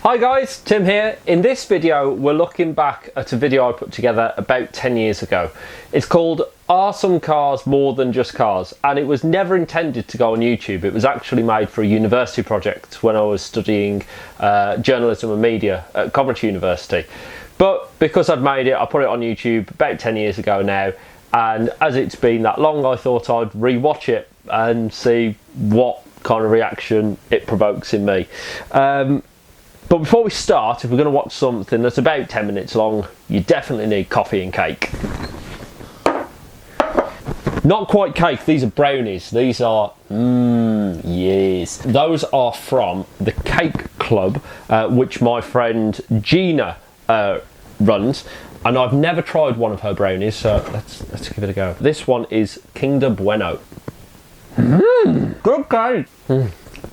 Hi guys, Tim here. In this video we're looking back at a video I put together about 10 years ago. It's called Are Some Cars More Than Just Cars? And it was never intended to go on YouTube. It was actually made for a university project when I was studying journalism and media at Coventry University. But because I'd made it, I put it on YouTube about 10 years ago now, and as it's been that long I thought I'd re-watch it and see what kind of reaction it provokes in me. But before we start, if we're going to watch something that's about 10 minutes long, you definitely need coffee and cake. Not quite cake, these are brownies. These are, yes. Those are from the Cake Club, which my friend Gina runs. And I've never tried one of her brownies, so let's give it a go. This one is Kinder Bueno. Good cake.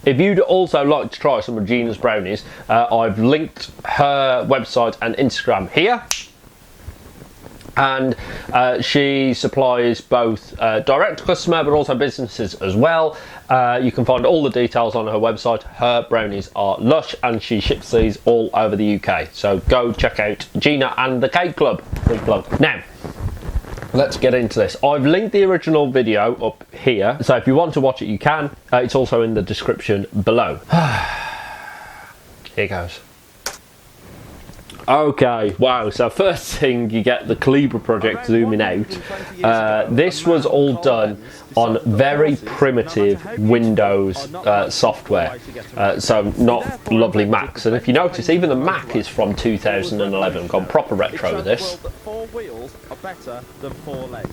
If you'd also like to try some of Gina's brownies, I've linked her website and Instagram here. And she supplies both direct to customer but also businesses as well. You can find all the details on her website. Her brownies are lush and she ships these all over the UK. So go check out Gina and the Cake Club. Big plug. Now, let's get into this. I've linked the original video up here, so if you want to watch it you can. It's also in the description below. Here goes. Okay, wow, so first thing you get the Calibra Project zooming out. This was all done on very primitive Windows software, so not lovely Macs. And if you notice, even the Mac is from 2011, gone proper retro with this. 4 wheels are better than 4 legs.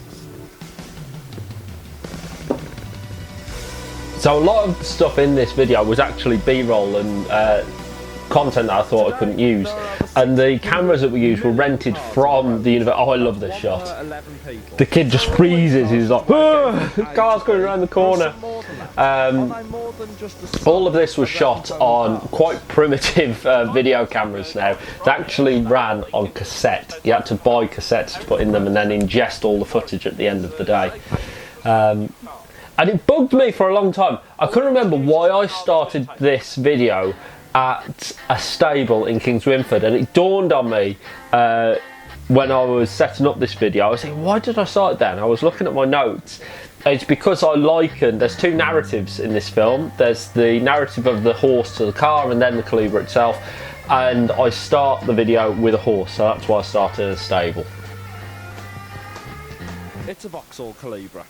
So a lot of stuff in this video was actually B-roll and content that I thought I couldn't use, and the cameras that we used were rented from the university. Oh, I love this shot. The kid just freezes. He's like, oh, the car's going around the corner. All of this was shot on quite primitive video cameras now. It actually ran on cassette. You had to buy cassettes to put in them and then ingest all the footage at the end of the day. And it bugged me for a long time. I couldn't remember why I started this video at a stable in Kings Winford, and it dawned on me when I was setting up this video. I was thinking, why did I start then? I was looking at my notes. It's because I likened, there's two narratives in this film. There's the narrative of the horse to the car and then the Calibra itself, and I start the video with a horse, so that's why I started in a stable. It's a Vauxhall Calibra.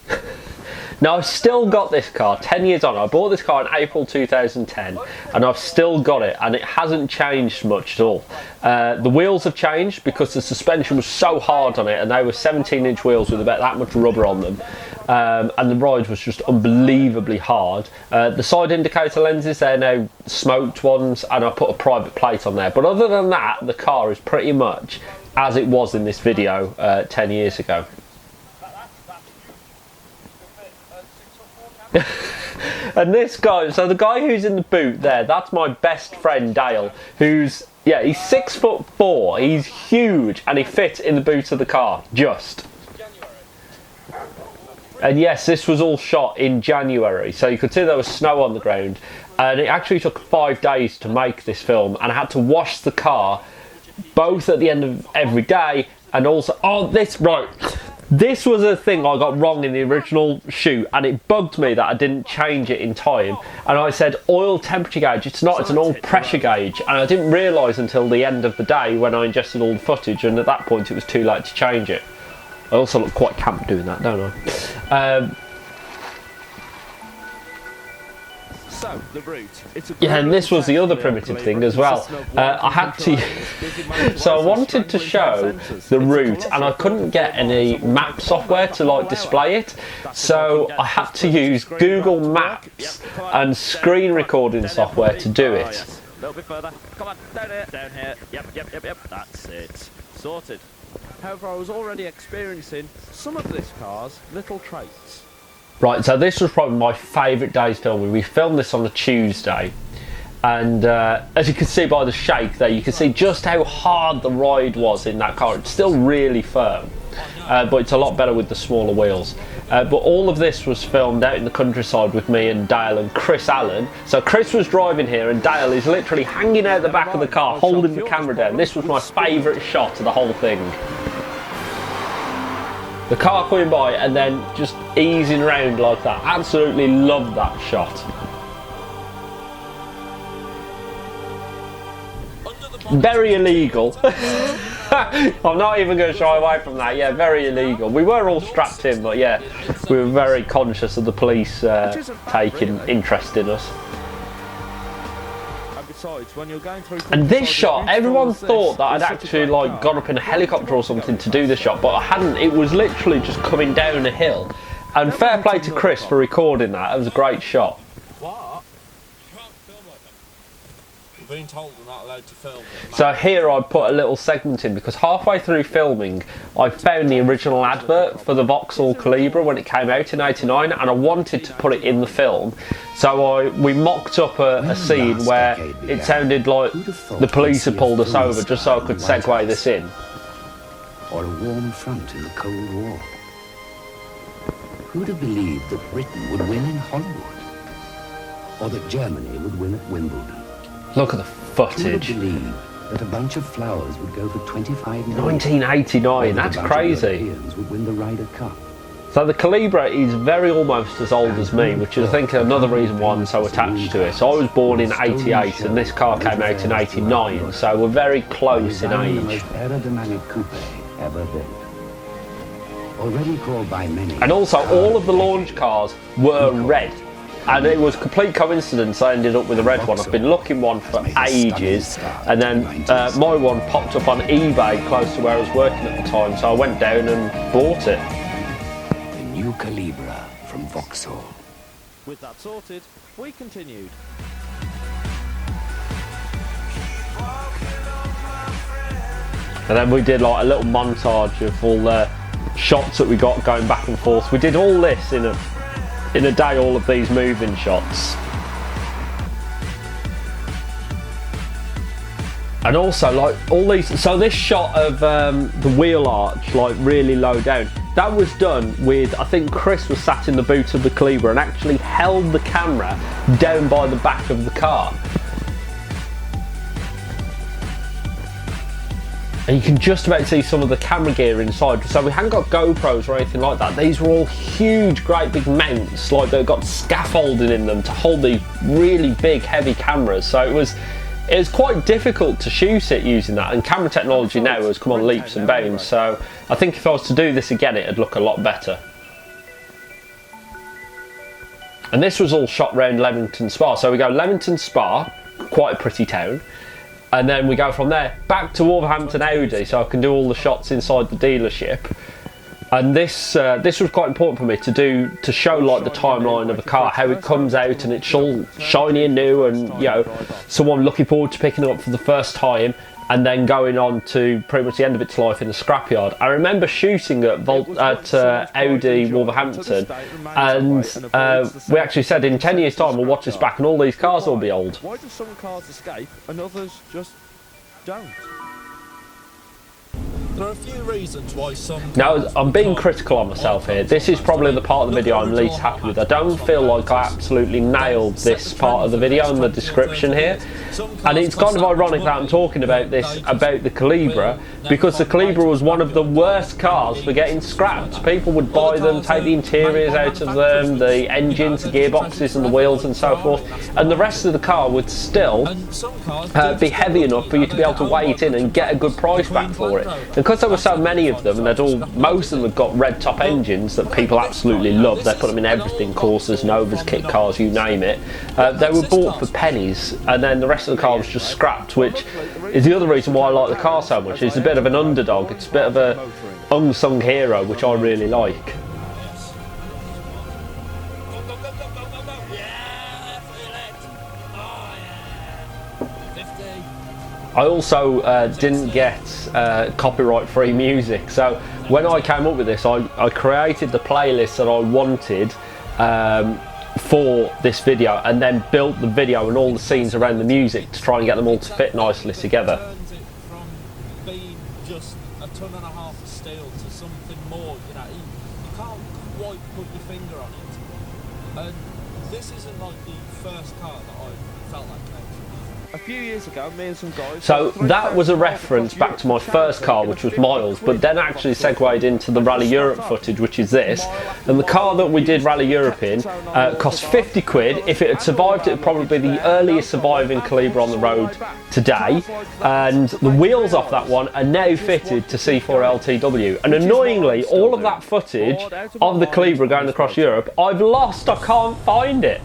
Now I've still got this car 10 years on. I bought this car in April 2010 and I've still got it, and it hasn't changed much at all. The wheels have changed because the suspension was so hard on it, and they were 17-inch wheels with about that much rubber on them, and the ride was just unbelievably hard. The side indicator lenses, they're now smoked ones, and I put a private plate on there, but other than that the car is pretty much as it was in this video 10 years ago. And this guy, so the guy who's in the boot there, that's my best friend Dale, who's, yeah, he's 6'4", he's huge, and he fits in the boot of the car, just. And yes, this was all shot in January, so you could see there was snow on the ground, and it actually took 5 days to make this film, and I had to wash the car both at the end of every day, and also, oh, this, right. This was a thing I got wrong in the original shoot, and it bugged me that I didn't change it in time. And I said oil temperature gauge, it's not, it's an oil pressure gauge, and I didn't realise until the end of the day when I ingested all the footage, and at that point it was too late to change it. I also look quite camp doing that, don't I? So, the route. Yeah, and this was the other primitive thing as well. I had to, so I wanted to show the route, and I couldn't get any map software to like display it, so I had to use Google Maps and screen recording software to do it. A little bit further. Come on, down here. Yep. That's it. Sorted. However, I was already experiencing some of this car's little traits. Right, so this was probably my favourite day's filming. We filmed this on a Tuesday, and as you can see by the shake there, you can see just how hard the ride was in that car. It's still really firm. but it's a lot better with the smaller wheels. But all of this was filmed out in the countryside with me and Dale and Chris Allen. So Chris was driving here and Dale is literally hanging out the back of the car holding the camera down. This was my favourite shot of the whole thing. The car coming by and then just easing around like that. Absolutely loved that shot. Very illegal. I'm not even going to shy away from that. Yeah, very illegal. We were all strapped in, but yeah, we were very conscious of the police taking interest in us. And this shot, everyone thought that I'd actually like gone up in a helicopter or something to do the shot, but I hadn't. It was literally just coming down a hill. And fair play to Chris for recording that. It was a great shot. Being told we're not allowed to film. So here I put a little segment in because halfway through filming I found the original advert for the Vauxhall Calibra when it came out in '89 and I wanted to put it in the film. So we mocked up a scene where it sounded like the police had pulled us over just so I could segue this in. Or a warm front in the Cold War. Who'd have believed that Britain would win in Hollywood? Or that Germany would win at Wimbledon? Look at the Who would footage. believe that a bunch of flowers would go for 25 million? 1989, that's crazy. Europeans would win the Ryder Cup. So the Calibra is very almost as old as me, which is I think another reason why I'm so attached to it. So I was born in '88 and this car came out in '89, so we're very close in Designed the age. most aerodynamic coupe ever built. Already called by many. And also all of the launch cars were red. And it was complete coincidence I ended up with a red one. I've been looking one for ages, and then my one popped up on eBay close to where I was working at the time, so I went down and bought it. The new Calibra from Vauxhall. With that sorted, we continued. And then we did like a little montage of all the shots that we got going back and forth. We did all this in a day, all of these moving shots. And also like all these, so this shot of the wheel arch like really low down, that was done with, I think Chris was sat in the boot of the Calibra and actually held the camera down by the back of the car. And you can just about see some of the camera gear inside. So we hadn't got GoPros or anything like that. These were all huge, great big mounts, like they've got scaffolding in them to hold these really big, heavy cameras. So it was quite difficult to shoot it using that. And camera technology now has come on leaps and bounds. So I think if I was to do this again, it'd look a lot better. And this was all shot around Leamington Spa. So we go Leamington Spa, quite a pretty town. And then we go from there back to Wolverhampton Audi, so I can do all the shots inside the dealership. And this was quite important for me to show like the timeline of a car, how it comes out and it's all shiny and new, and you know, someone looking forward to picking it up for the first time, and then going on to pretty much the end of its life in the scrapyard. I remember shooting at Audi Wolverhampton, and we actually said in 10 years' time we'll watch this back and all these cars will be old. Why do some cars escape and others just don't? There are a few reasons why some... Now, I'm being critical on myself here. This is probably the part of the video I'm least happy with. I don't feel like I absolutely nailed this part of the video and the description here. And it's kind of ironic that I'm talking about this, about the Calibra, because the Calibra was one of the worst cars for getting scrapped. People would buy them, take the interiors out of them, the engines, the gearboxes and the wheels and so forth, and the rest of the car would still be heavy enough for you to be able to weigh it in and get a good price back for it. Because there were so many of them, and most of them had got red top engines that people absolutely love. They put them in everything, Corsas, Novas, kit cars, you name it. They were bought for pennies, and then the rest of the car was just scrapped, which is the other reason why I like the car so much. It's a bit of an underdog, it's a bit of a unsung hero, which I really like. I also didn't get copyright-free music, so when I came up with this, I created the playlist that I wanted for this video, and then built the video and all the scenes around the music to try and get them all to fit nicely together. From being just a ton and a half of steel to something more, you know, you can't quite put your finger on it. And this isn't like the first car that I felt like came. A few years ago, me and some guys... So that was a reference back to my first car, which was Miles, but then actually segued into the Rally Europe footage, which is this. And the car that we did Rally Europe in cost 50 quid. If it had survived, it would probably be the earliest surviving Calibra on the road today. And the wheels off that one are now fitted to C4 LTW. And annoyingly, all of that footage of the Calibra going across Europe, I've lost. I can't find it.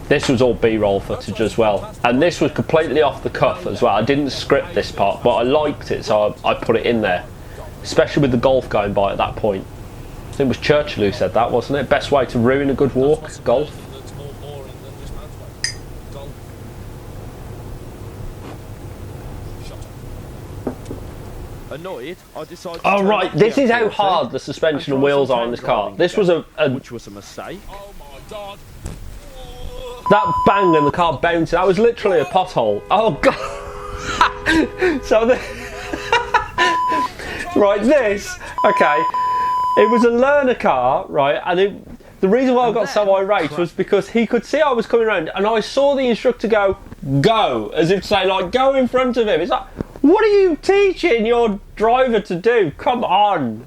This was all B-roll footage as well, and this was completely off the cuff as well. I didn't script this part, but I liked it, so I put it in there, especially with the golf going by at that point. I think it was Churchill who said that, wasn't it? Best way to ruin a good walk, golf. That's more boring than just motorway. Golf. Shut up. Annoyed, I decided to Oh turn right, off this the is how air hard the suspension and wheels are on this car. This was which was a mistake. Oh my god. that bang and the car bouncing, that was literally a pothole. Oh god. So right, this, okay, it was a learner car, right, and the reason why I got so irate was because he could see I was coming around and I saw the instructor go, as if to say, like, go in front of him. It's like, what are you teaching your driver to do? Come on.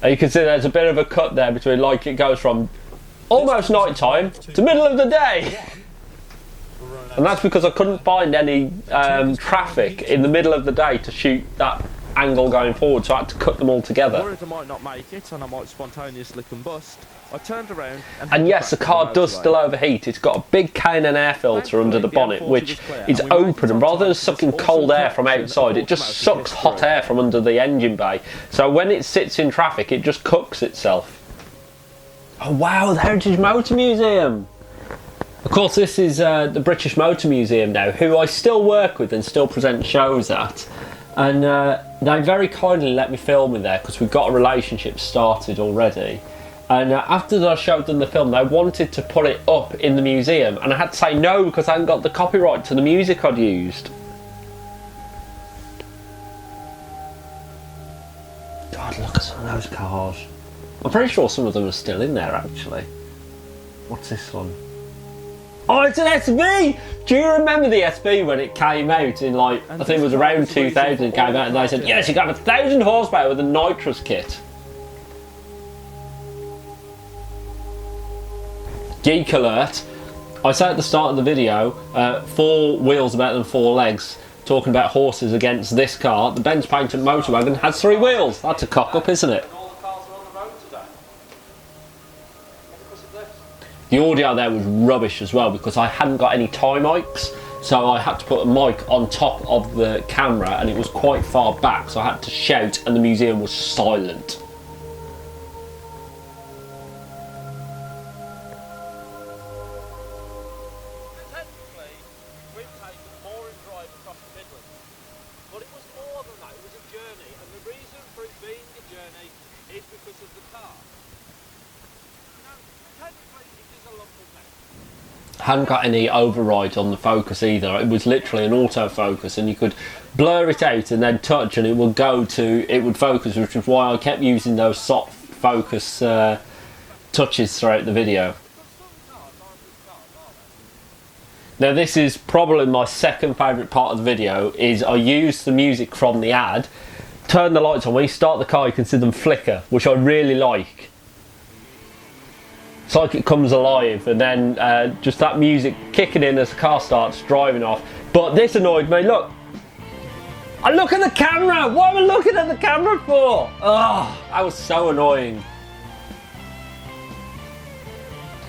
And you can see there's a bit of a cut there between, like, it goes from almost night time to middle of the day. And that's because I couldn't find any traffic in the middle of the day to shoot that angle going forward, so I had to cut them all together. Worried I might not make it and I might spontaneously combust, I turned around and yes, the car does still overheat. It's got a big K&N air filter under the bonnet, which is open, and rather than sucking cold air from outside, it just sucks hot air from under the engine bay. So when it sits in traffic, it just cooks itself. Oh wow, the Heritage Motor Museum! Of course, this is the British Motor Museum now, who I still work with and still present shows at. And they very kindly let me film in there because we've got a relationship started already. And after I showed them the film, they wanted to put it up in the museum, and I had to say no because I hadn't got the copyright to the music I'd used. God, look at some of those cars. I'm pretty sure some of them are still in there actually. What's this one? Oh, it's an SV! Do you remember the SV when it came out in, like, I think it was around 2000 it came out, and they said, yes, you got 1,000 horsepower with a nitrous kit. Geek alert. I said at the start of the video, 4 wheels are better than 4 legs, talking about horses against this car. The Benz Painted Motor Wagon has 3 wheels. That's a cock up, isn't it? The audio there was rubbish as well because I hadn't got any tie mics, so I had to put a mic on top of the camera and it was quite far back, so I had to shout and the museum was silent. Technically, we've taken a boring drive across the Midlands, but it was more than that. It was a journey, and the reason for it being a journey is because of the car. Technically, it is a lump of metal. Hadn't got any override on the focus either. It was literally an autofocus, and you could blur it out and then touch and it would focus, which is why I kept using those soft focus touches throughout the video. Now this is probably my second favourite part of the video, is I used the music from the ad, turn the lights on, when you start the car you can see them flicker, which I really like. It's like it comes alive, and then just that music kicking in as the car starts driving off. But this annoyed me, look. I look at the camera! What am I looking at the camera for? Oh, that was so annoying.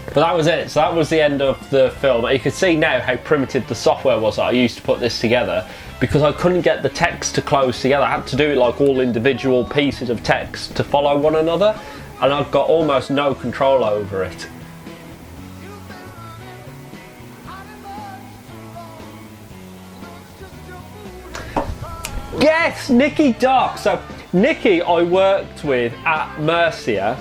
But that was it, so that was the end of the film. You can see now how primitive the software was that I used to put this together, because I couldn't get the text to close together. I had to do it like all individual pieces of text to follow one another, and I've got almost no control over it. Yes, Nikki Dark. So Nikki I worked with at Mercia,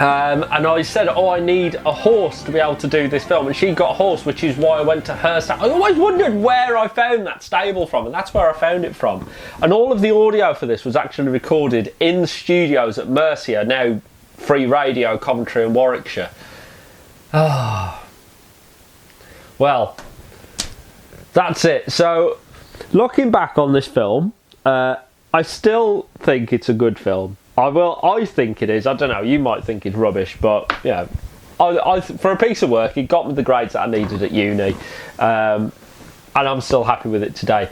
And I said, oh, I need a horse to be able to do this film, and she got a horse, which is why I went to her stable. I always wondered where I found that stable from, and that's where I found it from. And all of the audio for this was actually recorded in the studios at Mercia, now Free Radio, Coventry and Warwickshire. Ah, well, that's it. So, looking back on this film, I still think it's a good film. I think it is. I don't know. You might think it's rubbish, but yeah, for a piece of work, it got me the grades that I needed at uni, and I'm still happy with it today.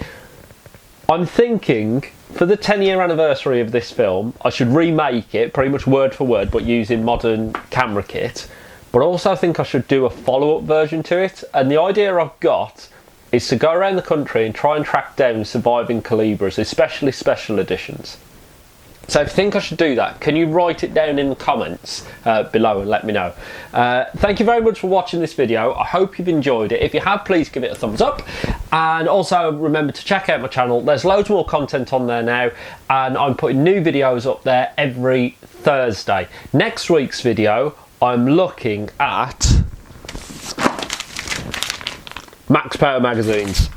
I'm thinking for the 10-year anniversary of this film, I should remake it pretty much word for word, but using modern camera kit. But I also think I should do a follow-up version to it. And the idea I've got is to go around the country and try and track down surviving Calibras, especially special editions. So if you think I should do that, can you write it down in the comments below and let me know. Thank you very much for watching this video. I hope you've enjoyed it. If you have, please give it a thumbs up. And also remember to check out my channel. There's loads more content on there now, and I'm putting new videos up there every Thursday. Next week's video, I'm looking at Max Power magazines.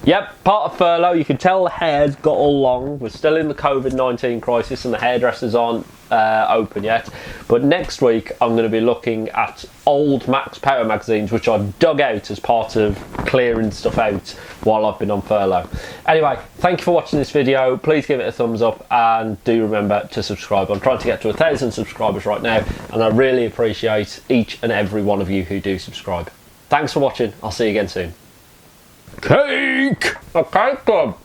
Yep, part of furlough. You can tell the hair's got all long. We're still in the COVID-19 crisis and the hairdressers aren't open yet. But next week I'm going to be looking at old Max Power magazines, which I've dug out as part of clearing stuff out while I've been on furlough. Anyway, thank you for watching this video. Please give it a thumbs up and do remember to subscribe. I'm trying to get to 1,000 subscribers right now, and I really appreciate each and every one of you who do subscribe. Thanks for watching. I'll see you again soon. Cake! A cake club!